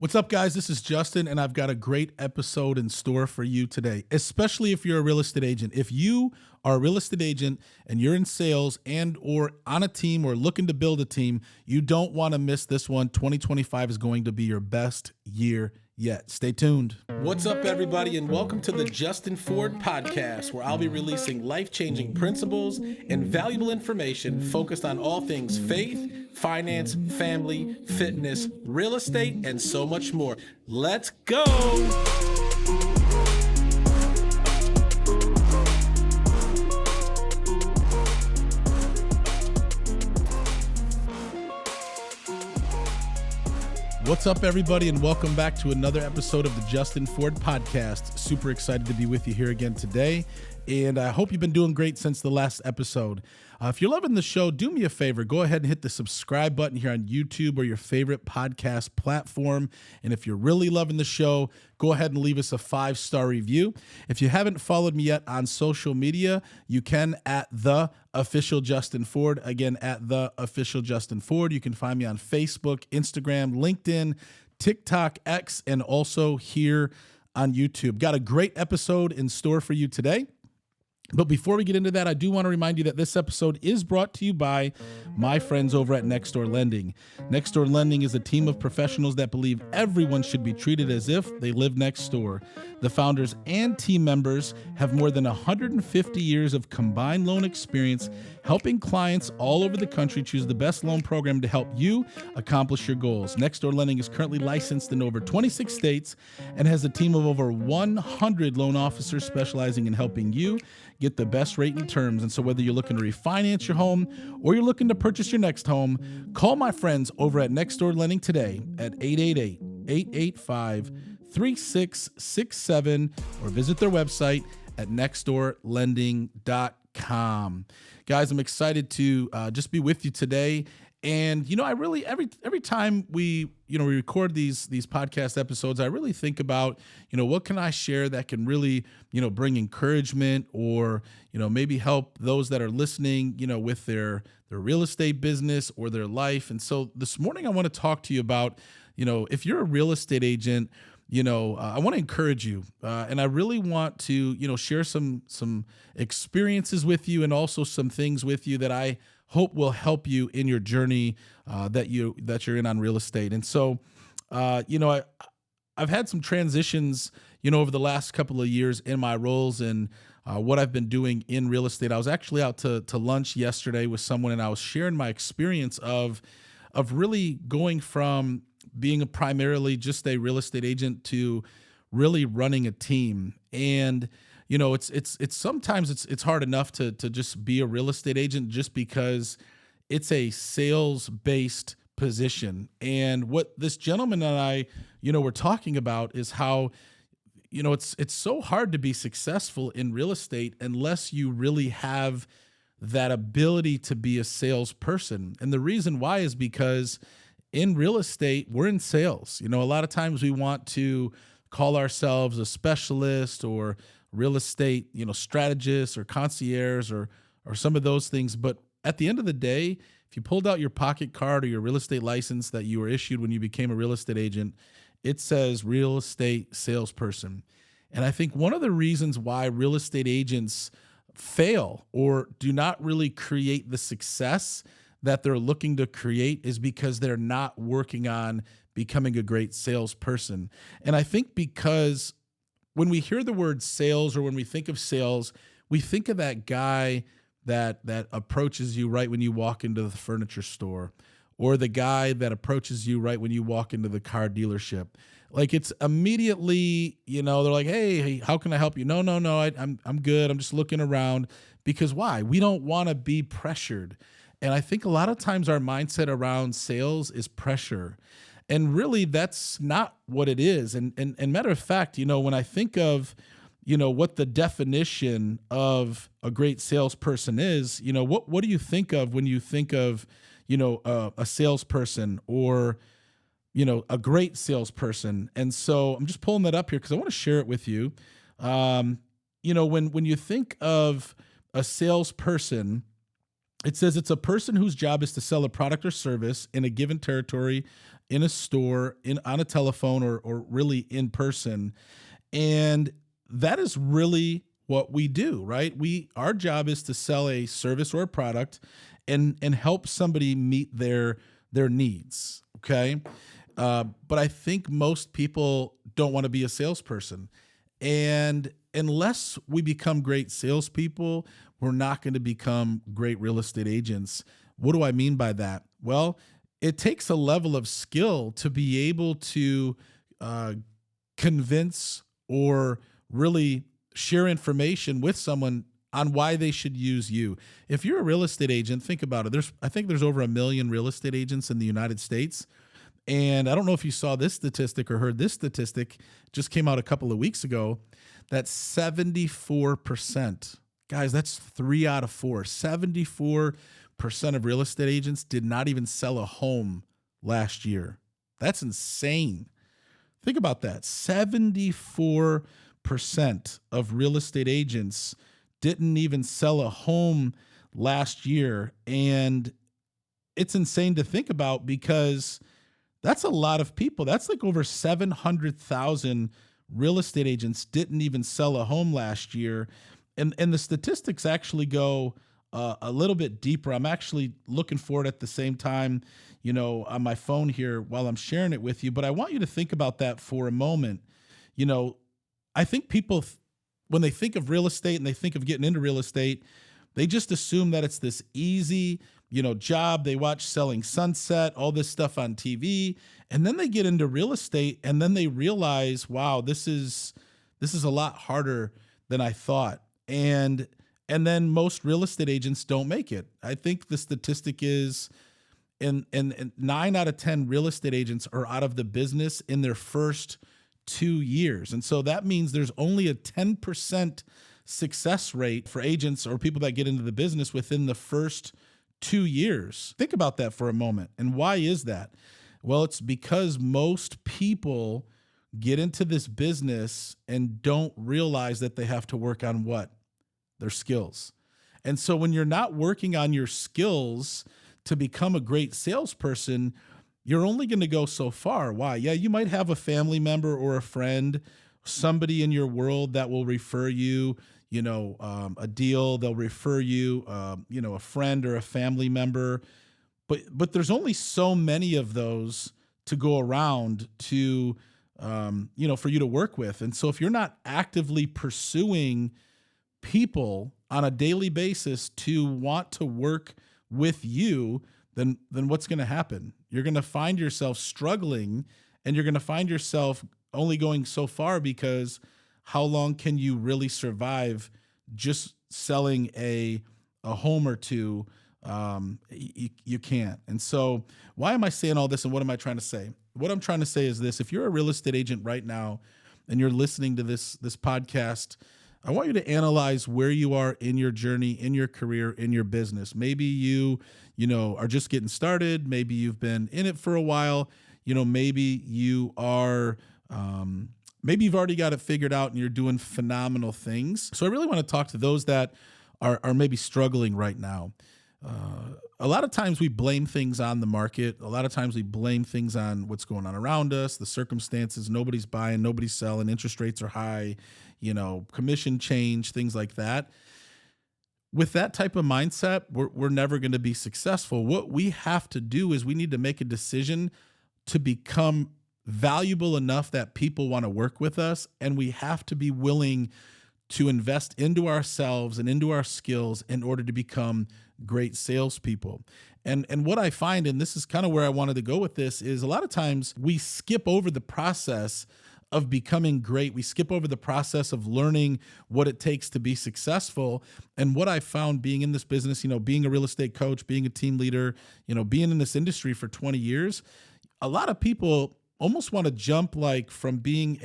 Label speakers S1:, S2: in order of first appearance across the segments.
S1: What's up, guys? This is Justin, and I've got a great episode in store for you today, especially if you're a real estate agent. If you are a real estate agent and you're in sales and or on a team or looking to build a team, you don't want to miss this one. 2025 is going to be your best year yet. Stay tuned. What's up, everybody, and welcome to the Justin Ford podcast, where I'll be releasing life-changing principles and valuable information focused on all things faith, finance, family, fitness, real estate, and so much more. Let's go. What's up, everybody, and welcome back to another episode of the Justin Ford podcast. Super excited to be with you here again today, and I hope you've been doing great since the last episode. If you're loving the show, do me a favor. Go ahead and hit the subscribe button here on YouTube or your favorite podcast platform. And if you're really loving the show, go ahead and leave us a 5-star review. If you haven't followed me yet on social media, you can at The Official Justin Ford. Again, at The Official Justin Ford. You can find me on Facebook, Instagram, LinkedIn, TikTok, X, and also here on YouTube. Got a great episode in store for you today. But before we get into that, I do want to remind you that this episode is brought to you by my friends over at Nextdoor Lending. Nextdoor Lending is a team of professionals that believe everyone should be treated as if they live next door. The founders and team members have more than 150 years of combined loan experience, helping clients all over the country choose the best loan program to help you accomplish your goals. Nextdoor Lending is currently licensed in over 26 states and has a team of over 100 loan officers specializing in helping you get the best rate and terms. And so whether you're looking to refinance your home or you're looking to purchase your next home, call my friends over at Nextdoor Lending today at 888-885-3667 or visit their website at nextdoorlending.com. Guys, I'm excited to just be with you today. And, I really, every time we record these podcast episodes, I really think about, what can I share that can really, bring encouragement or, maybe help those that are listening, with their real estate business or their life. And so this morning, I want to talk to you about, if you're a real estate agent, I want to encourage you, and I really want to, share some experiences with you and also some things with you that I hope will help you in your journey that you're in on real estate. And so, I've had some transitions, over the last couple of years in my roles and what I've been doing in real estate. I was actually out to lunch yesterday with someone, and I was sharing my experience of really going from being primarily just a real estate agent to really running a team. And it's sometimes it's hard enough to just be a real estate agent just because it's a sales-based position. And what this gentleman and I, were talking about is how, it's so hard to be successful in real estate unless you really have that ability to be a salesperson. And the reason why is because in real estate, we're in sales. A lot of times we want to call ourselves a specialist or real estate, strategist or concierge or some of those things. But at the end of the day, if you pulled out your pocket card or your real estate license that you were issued when you became a real estate agent, it says real estate salesperson. And I think one of the reasons why real estate agents fail or do not really create the success that they're looking to create is because they're not working on becoming a great salesperson. And I think because when we hear the word sales or when we think of sales, we think of that guy that approaches you right when you walk into the furniture store, or the guy that approaches you right when you walk into the car dealership. Like it's immediately, they're like, hey, how can I help you? No, I'm good. I'm just looking around. Because why? We don't want to be pressured. And I think a lot of times our mindset around sales is pressure. And really, that's not what it is. And matter of fact, when I think of, what the definition of a great salesperson is, what do you think of when you think of, a salesperson or, a great salesperson? And so I'm just pulling that up here because I want to share it with you. When you think of a salesperson, it says it's a person whose job is to sell a product or service in a given territory in a store, on a telephone, or really in person. And that is really what we do, right? Our job is to sell a service or a product and help somebody meet their needs. Okay. But I think most people don't want to be a salesperson. And unless we become great salespeople, we're not going to become great real estate agents. What do I mean by that? Well, it takes a level of skill to be able to uh, convince or really share information with someone on why they should use you. If you're a real estate agent, think about it. I think there's over 1 million real estate agents in the United States. And I don't know if you saw this statistic or heard this statistic, just came out a couple of weeks ago, that 74%, guys, that's 3 out of 4, 74% of real estate agents did not even sell a home last year. That's insane. Think about that. 74% of real estate agents didn't even sell a home last year. And it's insane to think about because that's a lot of people. That's like over 700,000 real estate agents didn't even sell a home last year. And the statistics actually go a little bit deeper. I'm actually looking for it at the same time, on my phone here while I'm sharing it with you. But I want you to think about that for a moment. I think people, when they think of real estate and they think of getting into real estate, they just assume that it's this easy, job. They watch Selling Sunset, all this stuff on TV, and then they get into real estate and then they realize, wow, this is a lot harder than I thought. And then most real estate agents don't make it. I think the statistic is and 9 out of 10 real estate agents are out of the business in their first 2 years. And so that means there's only a 10% success rate for agents or people that get into the business within the first 2 years. Think about that for a moment. And why is that? Well, it's because most people get into this business and don't realize that they have to work on what? Their skills. And so when you're not working on your skills to become a great salesperson, you're only going to go so far. Why? Yeah, you might have a family member or a friend, somebody in your world that will refer you, a deal. They'll refer you, a friend or a family member. But there's only so many of those to go around to, for you to work with. And so if you're not actively pursuing people on a daily basis to want to work with you, then what's going to happen? You're going to find yourself struggling, and you're going to find yourself only going so far, because how long can you really survive just selling a home or two? You can't. And so why am I saying all this, and what am I trying to say? What I'm trying to say is this: if you're a real estate agent right now and you're listening to this podcast, I want you to analyze where you are in your journey, in your career, in your business. Maybe you are just getting started. Maybe you've been in it for a while. Maybe you are, maybe you've already got it figured out and you're doing phenomenal things. So I really want to talk to those that are maybe struggling right now. A lot of times we blame things on the market. A lot of times we blame things on what's going on around us, the circumstances. Nobody's buying, nobody's selling. Interest rates are high, commission change, things like that. With that type of mindset, we're never going to be successful. What we have to do is we need to make a decision to become valuable enough that people want to work with us, and we have to be willing to invest into ourselves and into our skills in order to become great salespeople. And what I find, and this is kind of where I wanted to go with this, is a lot of times we skip over the process of becoming great. We skip over the process of learning what it takes to be successful. And what I found being in this business, being a real estate coach, being a team leader, being in this industry for 20 years, a lot of people almost want to jump like from being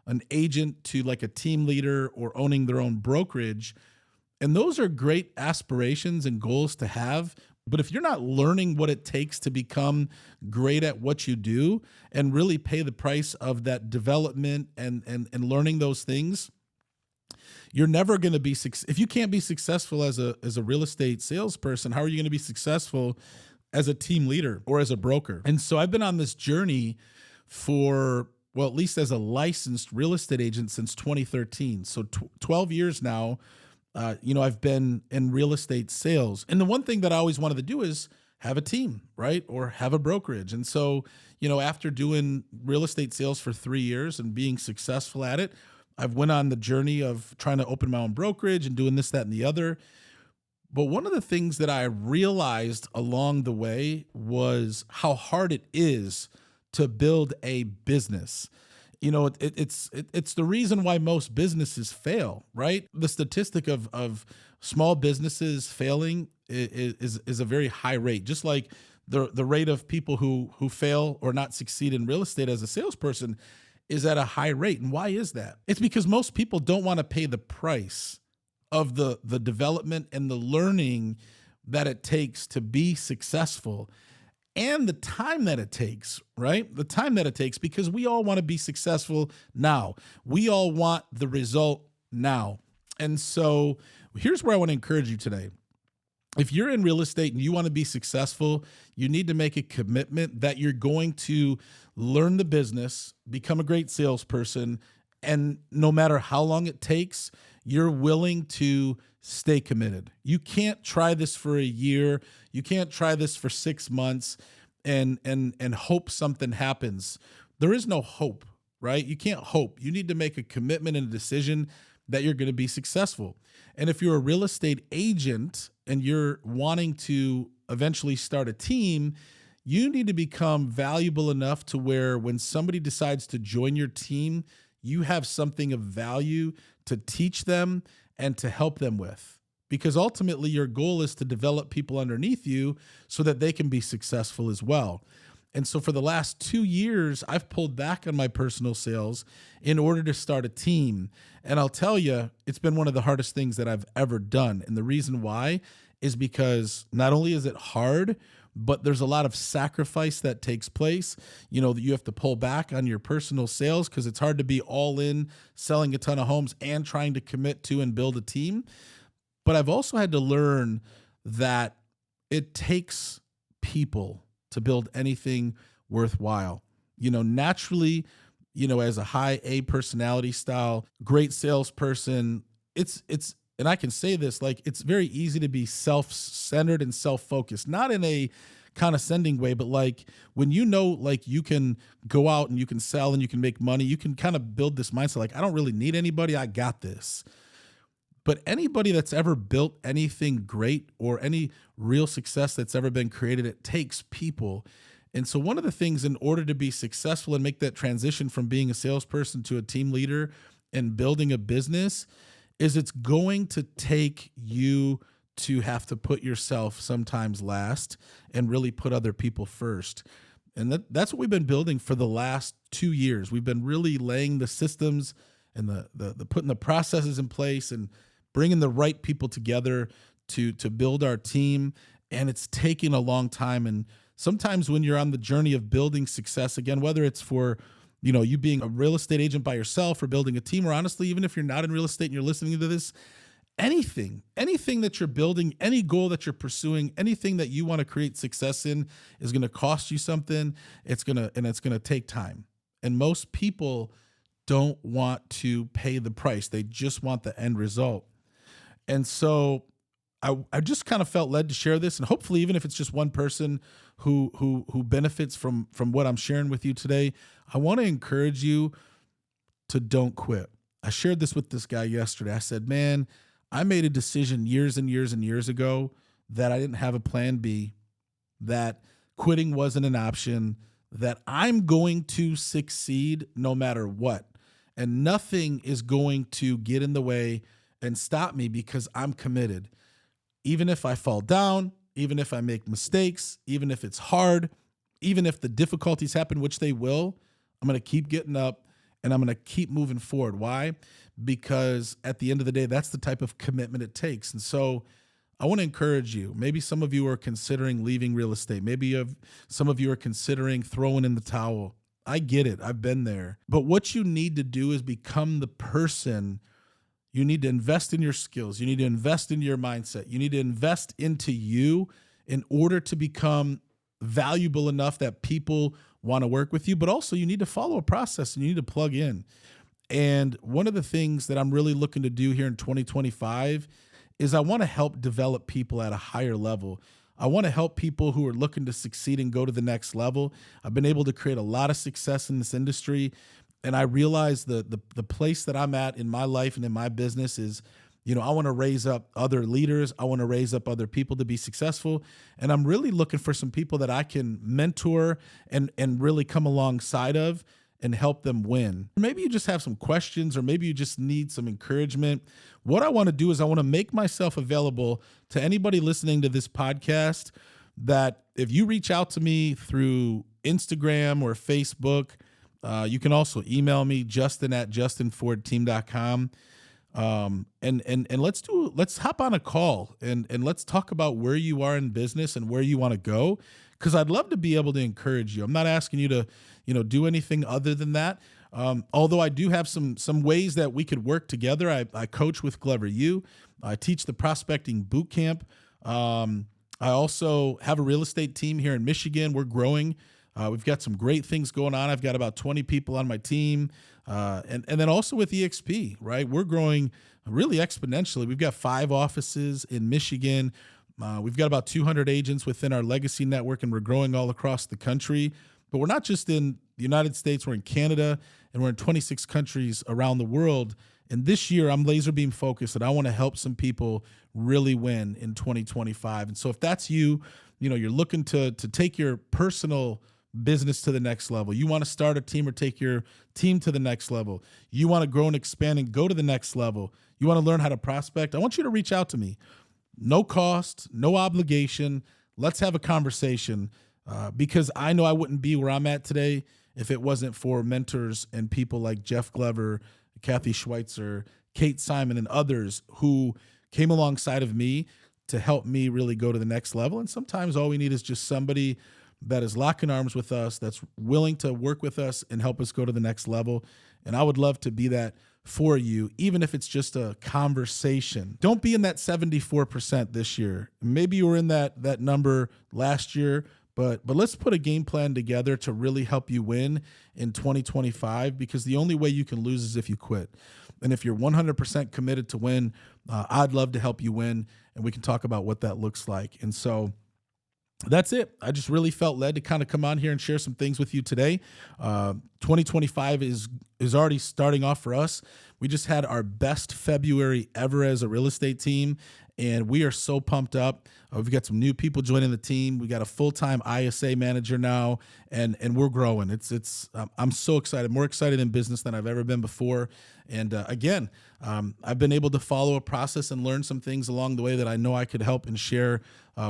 S1: an agent to like a team leader or owning their own brokerage. And those are great aspirations and goals to have. But if you're not learning what it takes to become great at what you do and really pay the price of that development and learning those things, you're never going to be, if you can't be successful as a real estate salesperson, how are you going to be successful as a team leader or as a broker. And so I've been on this journey for, well, at least as a licensed real estate agent since 2013. So 12 years now, I've been in real estate sales. And the one thing that I always wanted to do is have a team, right? Or have a brokerage. And so, after doing real estate sales for 3 years and being successful at it, I've went on the journey of trying to open my own brokerage and doing this, that, and the other. But one of the things that I realized along the way was how hard it is to build a business. It's the reason why most businesses fail, right? The statistic of small businesses failing is a very high rate, just like the rate of people who fail or not succeed in real estate as a salesperson is at a high rate. And why is that? It's because most people don't want to pay the price of the development and the learning that it takes to be successful, and the time that it takes, right? The time that it takes, because we all want to be successful now. We all want the result now. And so here's where I want to encourage you today. If you're in real estate and you want to be successful, you need to make a commitment that you're going to learn the business, become a great salesperson, and no matter how long it takes, you're willing to stay committed. You can't try this for a year. You can't try this for 6 months and hope something happens. There is no hope, right? You can't hope. You need to make a commitment and a decision that you're going to be successful. And if you're a real estate agent and you're wanting to eventually start a team, you need to become valuable enough to where when somebody decides to join your team, you have something of value to teach them and to help them with. Because ultimately your goal is to develop people underneath you so that they can be successful as well. And so for the last 2 years, I've pulled back on my personal sales in order to start a team. And I'll tell you, it's been one of the hardest things that I've ever done. And the reason why is because not only is it hard, but there's a lot of sacrifice that takes place. That you have to pull back on your personal sales because it's hard to be all in selling a ton of homes and trying to commit to and build a team. But I've also had to learn that it takes people to build anything worthwhile. Naturally, as a high A personality style, great salesperson, it's and I can say this, like, it's very easy to be self-centered and self-focused, not in a condescending way, but like when like you can go out and you can sell and you can make money, you can kind of build this mindset like, I don't really need anybody, I got this. But anybody that's ever built anything great or any real success that's ever been created, it takes people. And so one of the things in order to be successful and make that transition from being a salesperson to a team leader and building a business is it's going to take you to have to put yourself sometimes last and really put other people first. And that's what we've been building for the last 2 years. We've been really laying the systems and the putting the processes in place and bringing the right people together to build our team. And it's taking a long time. And sometimes when you're on the journey of building success, again, whether it's for you being a real estate agent by yourself or building a team, or honestly, even if you're not in real estate and you're listening to this, anything that you're building, any goal that you're pursuing, anything that you want to create success in is going to cost you something. It's going to take time. And most people don't want to pay the price. They just want the end result. And so I just kind of felt led to share this, and hopefully, even if it's just one person who benefits from what I'm sharing with you today, I want to encourage you to don't quit. I shared this with this guy yesterday. I said, man, I made a decision years and years and years ago that I didn't have a plan B, that quitting wasn't an option, that I'm going to succeed no matter what. And nothing is going to get in the way and stop me because I'm committed. Even if I fall down, even if I make mistakes, even if it's hard, even if the difficulties happen, which they will, I'm going to keep getting up and I'm going to keep moving forward. Why? Because at the end of the day, that's the type of commitment it takes. And so I want to encourage you. Maybe some of you are considering leaving real estate. Maybe some of you are considering throwing in the towel. I get it. I've been there. But what you need to do is become the person. You need to invest in your skills. You need to invest in your mindset. You need to invest into you in order to become valuable enough that people want to work with you. But also, you need to follow a process and you need to plug in. And one of the things that I'm really looking to do here in 2025 is I want to help develop people at a higher level. I want to help people who are looking to succeed and go to the next level. I've been able to create a lot of success in this industry, and I realize the place that I'm at in my life and in my business is, I want to raise up other leaders. I want to raise up other people to be successful. And I'm really looking for some people that I can mentor and really come alongside of and help them win. Maybe you just have some questions, or maybe you just need some encouragement. What I want to do is I want to make myself available to anybody listening to this podcast, that if you reach out to me through Instagram or Facebook, you can also email me, justin@justinfordteam.com. And let's hop on a call and let's talk about where you are in business and where you want to go. Cause I'd love to be able to encourage you. I'm not asking you to, do anything other than that. Although I do have some ways that we could work together. I coach with Glover U. I teach the prospecting boot camp. I also have a real estate team here in Michigan. We're growing. We've got some great things going on. I've got about 20 people on my team. And then also with EXP, right? We're growing really exponentially. We've got 5 offices in Michigan. We've got about 200 agents within our legacy network, and we're growing all across the country. But we're not just in the United States, we're in Canada, and we're in 26 countries around the world. And this year, I'm laser beam focused, and I want to help some people really win in 2025. And so if that's you, you're looking to take your personal business to the next level. You want to start a team or take your team to the next level. You want to grow and expand and go to the next level. You want to learn how to prospect. I want you to reach out to me. No cost, no obligation. Let's have a conversation, because I know I wouldn't be where I'm at today if it wasn't for mentors and people like Jeff Glover, Kathy Schweitzer, Kate Simon, and others who came alongside of me to help me really go to the next level. And sometimes all we need is just somebody that is locking arms with us, that's willing to work with us and help us go to the next level. And I would love to be that for you, even if it's just a conversation. Don't be in that 74% this year. Maybe you were in that number last year, but let's put a game plan together to really help you win in 2025, because the only way you can lose is if you quit. And if you're 100% committed to win, I'd love to help you win, and we can talk about what that looks like. And so that's it. I just really felt led to kind of come on here and share some things with you today. 2025 is already starting off for us. We just had our best February ever as a real estate team, and we are so pumped up. We've got some new people joining the team. We got a full-time ISA manager now, and we're growing. I'm so excited, more excited in business than I've ever been before. And again, I've been able to follow a process and learn some things along the way that I know I could help and share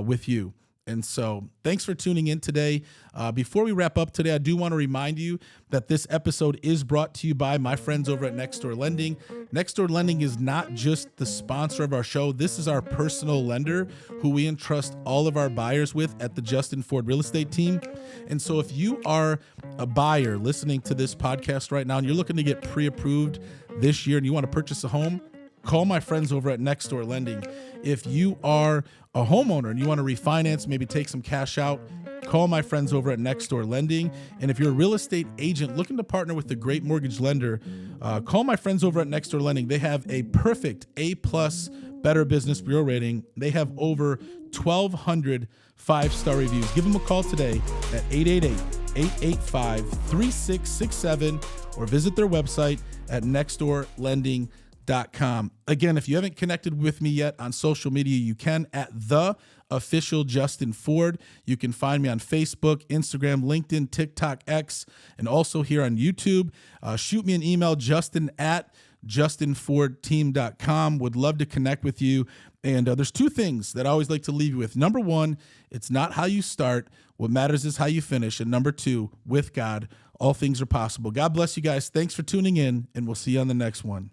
S1: with you. And so thanks for tuning in today. Before we wrap up today, I do want to remind you that this episode is brought to you by my friends over at Nextdoor Lending. Nextdoor Lending is not just the sponsor of our show. This is our personal lender who we entrust all of our buyers with at the Justin Ford Real Estate Team. And so if you are a buyer listening to this podcast right now and you're looking to get pre-approved this year and you want to purchase a home, call my friends over at Nextdoor Lending. If you are a homeowner and you want to refinance, maybe take some cash out, call my friends over at Nextdoor Lending. And if you're a real estate agent looking to partner with a great mortgage lender, call my friends over at Nextdoor Lending. They have a perfect A+ Better Business Bureau rating. They have over 1,200 5-star reviews. Give them a call today at 888-885-3667 or visit their website at nextdoorlending.com. Again, if you haven't connected with me yet on social media, you can at the official Justin Ford. You can find me on Facebook, Instagram, LinkedIn, TikTok, X, and also here on YouTube. Shoot me an email, justin@justinfordteam.com. Would love to connect with you. And there's 2 things that I always like to leave you with. Number 1, it's not how you start. What matters is how you finish. And number 2, with God, all things are possible. God bless you guys. Thanks for tuning in, and we'll see you on the next one.